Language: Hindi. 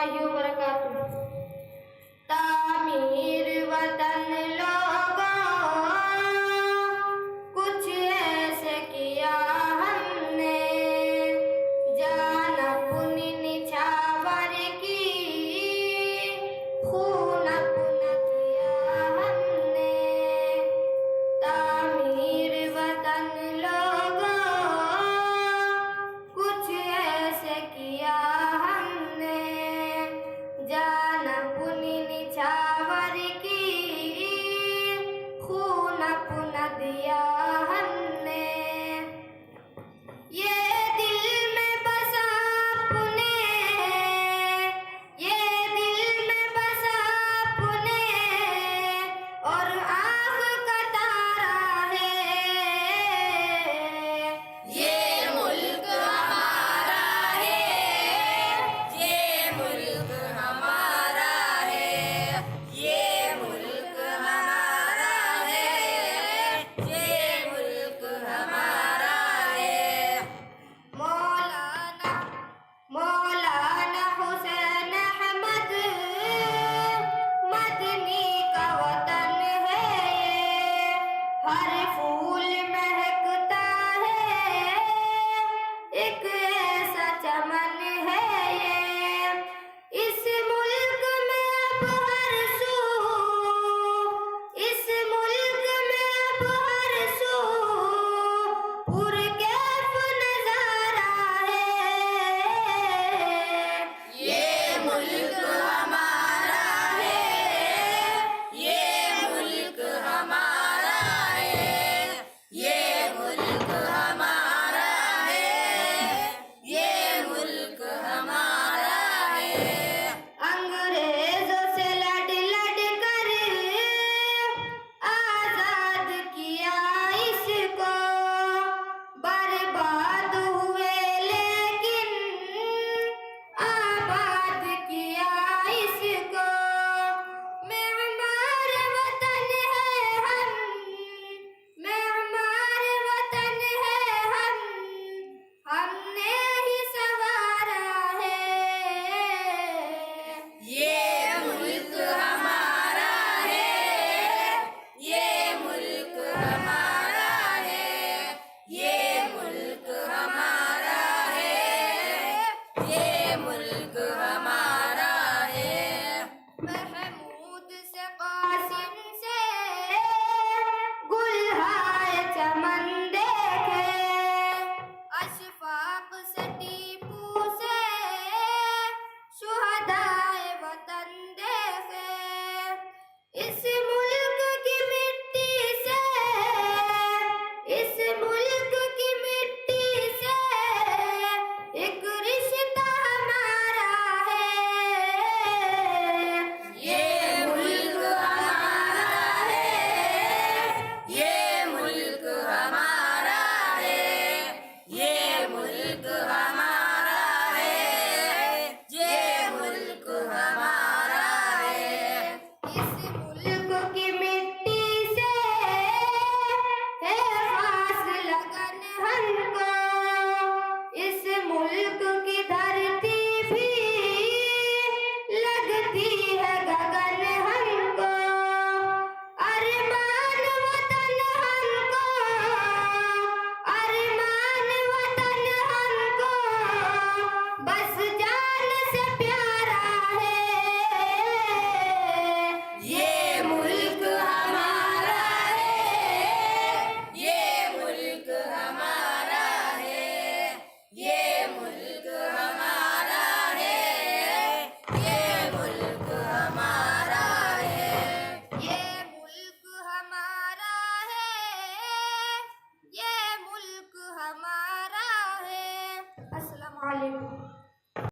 रहमतुल्लाहि व बरकातुहू। तामीर वतन लोगों कुछ ऐसे किया हमने, जान अपनी निछावर की खून अपना दिया हमने। तामीर वतन लोगों कुछ ऐसे किया हमने, जान अपनी निछावर की खून अपना दिया हमने। ये दिल में बसा अपने, ये दिल में बसा अपने, और आँख का तारा है। ये मुल्क हमारा है, ये मुल्क हमारा है, ये मुल्क हमारा है, ये मुल्क हमारा है। मौलाना मौलाना हुसैन अहमद मदनी का वतन है ये, हर फूल महकता है, एक ऐसा चमन है ये। इस मुल्क में अब हर सू, इस मुल्क में अब हर सू पुरकैफ नजारा है। ये मुल्क हमारा है, ये मुल्क हमारा है, ये मुल्क हमारा है, ये मुल्क हमारा है। अंग्रेजों से लड़ लड़ कर आजाद किया इसको, बर्बाद हुए लेकिन आबाद किया इसको। मेहमान वतन है हम, मेहमान वतन है हम, हमने ही संवारा है। ये मुल्क हमारा है, ये मुल्क हमारा है, ये मुल्क हमारा है, ये मुल्क हमारा है। महमूद से कासिम से गुलहाय चमन देखे, अशफाक से टीपू से शुहदाए वतन देखे। इस मुल्क की मिट्टी से, इस मुल्क की मिट्टी से एक रिश्ता हमारा है। ये मुल्क हमारा है, ये मुल्क हमारा है, ये मुल्क हमारा है, ये मुल्क हमारा है। इस मुल्क की मिट्टी से है खास लगन हमको, इस मुल्क की धरती भी लगती है गगन हमको। अरमान वतन हमको, अरमान वतन हमको बस जान से प्यारा है। ये मुल्क हमारा है, ये मुल्क हमारा है, ये मुल्क हमारा है, ये मुल्क हमारा है। ये मुल्क हमारा है, ये मुल्क हमारा है। अस्सलाम वालेकुम।